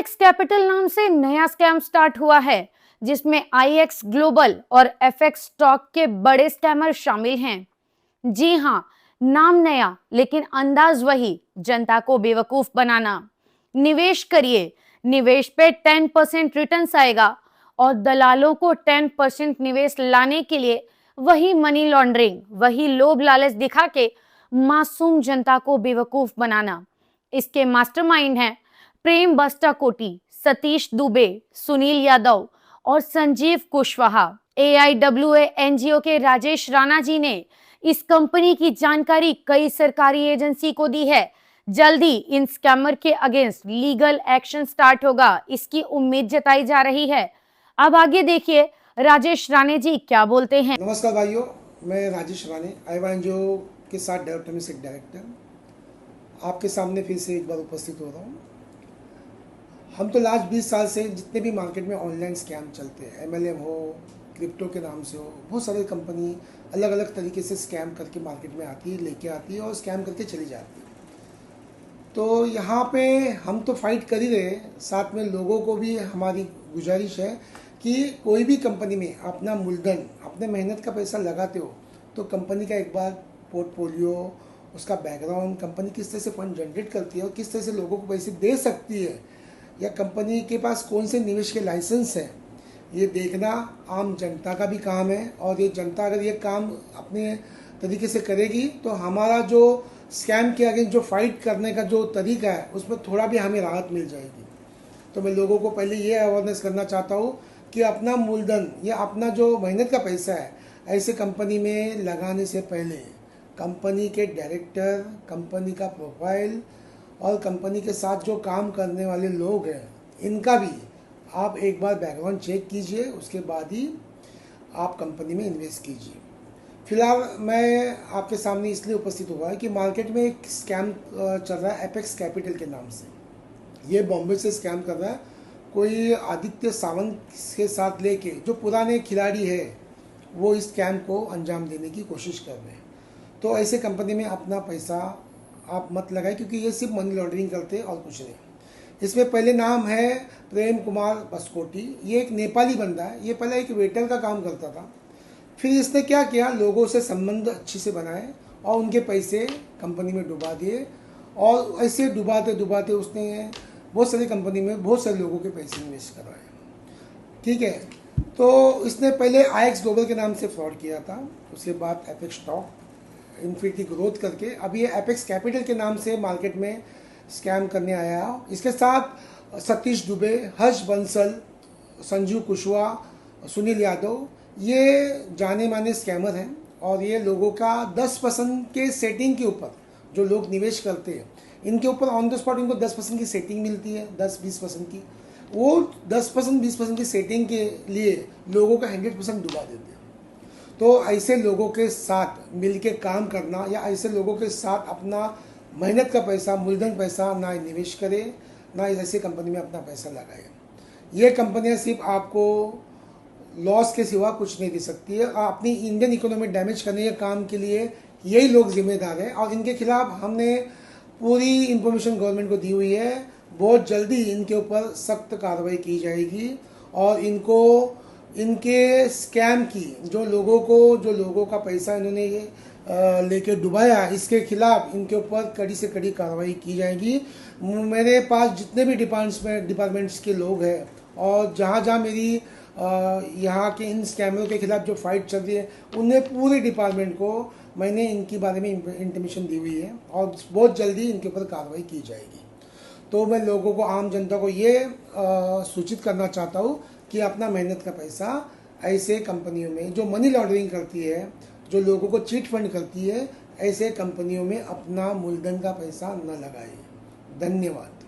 Apex capital नाम से नया स्कैम स्टार्ट हुआ है जिसमें आईएक्स ग्लोबल और एफएक्स स्टॉक के बड़े स्कैमर शामिल हैं। जी हां, नाम नया लेकिन अंदाज वही, जनता को बेवकूफ बनाना। निवेश करिए, निवेश पे 10% रिटर्न्स आएगा और दलालों को 10% निवेश लाने के लिए वही मनी लॉन्ड्रिंग, वही लोभ लालच दिखा के मासूम जनता को बेवकूफ बनाना। इसके मास्टरमाइंड हैं प्रेम बस्टाकोटी, सतीश दुबे, सुनील यादव और संजीव कुशवाहा। AIWA एनजीओ के राजेश राणा जी ने इस कंपनी की जानकारी कई सरकारी एजेंसी को दी है। जल्दी इन स्कैमर के अगेंस्ट लीगल एक्शन स्टार्ट होगा, इसकी उम्मीद जताई जा रही है। अब आगे देखिए राजेश राणे जी क्या बोलते हैं। नमस्कार भाइयों, मैं राजेश राणे आईवा एनजीओ के साथ डेवलपमेंट में से एक डायरेक्टर आपके सामने फिर से एक बार उपस्थित हो रहा हूँ। हम तो लास्ट 20 साल से जितने भी मार्केट में ऑनलाइन स्कैम चलते हैं, MLM हो, क्रिप्टो के नाम से हो, बहुत सारी कंपनी अलग अलग तरीके से स्कैम करके मार्केट में आती है, लेके आती है और स्कैम करके चली जाती है। तो यहाँ पे हम तो फाइट कर ही रहे हैं, साथ में लोगों को भी हमारी गुजारिश है कि कोई भी कंपनी में अपना मूलधन, अपने मेहनत का पैसा लगाते हो तो कंपनी का एक बार पोर्टफोलियो, उसका बैकग्राउंड, कंपनी किस तरह से फंड जनरेट करती है और किस तरह से लोगों को पैसे दे सकती है, या कंपनी के पास कौन से निवेश के लाइसेंस हैं, ये देखना आम जनता का भी काम है। और ये जनता अगर ये काम अपने तरीके से करेगी तो हमारा जो स्कैम के अगेंस्ट जो फाइट करने का जो तरीका है उसमें थोड़ा भी हमें राहत मिल जाएगी। तो मैं लोगों को पहले ये अवेयरनेस करना चाहता हूँ कि अपना मूलधन या अपना जो मेहनत का पैसा है ऐसे कंपनी में लगाने से पहले कंपनी के डायरेक्टर, कंपनी का प्रोफाइल और कंपनी के साथ जो काम करने वाले लोग हैं इनका भी आप एक बार बैकग्राउंड चेक कीजिए, उसके बाद ही आप कंपनी में इन्वेस्ट कीजिए। फिलहाल मैं आपके सामने इसलिए उपस्थित हुआ है कि मार्केट में एक स्कैम चल रहा है एपेक्स कैपिटल के नाम से। ये बॉम्बे से स्कैम कर रहा है, कोई आदित्य सावंत के साथ लेके जो पुराने खिलाड़ी है वो इस स्कैम को अंजाम देने की कोशिश कर रहे हैं। तो ऐसे कंपनी में अपना पैसा आप मत लगाएं, क्योंकि ये सिर्फ मनी लॉन्ड्रिंग करते हैं और कुछ नहीं। इसमें पहले नाम है प्रेम कुमार बस्कोटी। ये एक नेपाली बंदा है, ये पहले एक वेटर का काम करता था। फिर इसने क्या किया, लोगों से संबंध अच्छे से बनाए और उनके पैसे कंपनी में डुबा दिए, और ऐसे डुबाते डुबाते उसने बहुत सारी कंपनी में बहुत सारे लोगों के पैसे इन्वेस्ट करवाए। ठीक है, तो इसने पहले आईएक्स ग्लोबल के नाम से फ्रॉड किया था, उसके बाद एपेक्स स्टॉक इन्फिनिटी ग्रोथ करके अब ये एपेक्स कैपिटल के नाम से मार्केट में स्कैम करने आया। इसके साथ सतीश दुबे, हर्ष बंसल, संजीव कुशवाहा, सुनील यादव, ये जाने माने स्कैमर हैं। और ये लोगों का 10% के सेटिंग के ऊपर जो लोग निवेश करते हैं इनके ऊपर ऑन द स्पॉट इनको 10% की सेटिंग मिलती है, 10-20% की। वो 10%-20% की सेटिंग के लिए लोगों का 100% डुबा देते हैं। तो ऐसे लोगों के साथ मिल के काम करना या ऐसे लोगों के साथ अपना मेहनत का पैसा, मूलधन पैसा ना निवेश करे, ना ऐसी कंपनी में अपना पैसा लगाए। ये कंपनियां सिर्फ आपको लॉस के सिवा कुछ नहीं दे सकती है। अपनी इंडियन इकोनॉमी डैमेज करने के काम के लिए यही लोग जिम्मेदार हैं और इनके खिलाफ हमने पूरी इंफॉर्मेशन गवर्नमेंट को दी हुई है। बहुत जल्दी इनके ऊपर सख्त कार्रवाई की जाएगी और इनको इनके स्कैम की जो लोगों का पैसा इन्होंने लेके डुबाया, इसके खिलाफ इनके ऊपर कड़ी से कड़ी कार्रवाई की जाएगी। मेरे पास जितने भी डिपार्टमेंट्स के लोग हैं और जहाँ मेरी यहाँ के इन स्कैमरों के खिलाफ जो फाइट चल रही है उन्हें पूरे डिपार्टमेंट को मैंने इनके बारे में इंटीमेशन दी हुई है और बहुत जल्दी इनके ऊपर कार्रवाई की जाएगी। तो मैं लोगों को, आम जनता को ये सूचित करना चाहता हूँ कि अपना मेहनत का पैसा ऐसे कंपनियों में जो मनी लॉन्ड्रिंग करती है, जो लोगों को चीट फंड करती है, ऐसे कंपनियों में अपना मूलधन का पैसा न लगाए। धन्यवाद।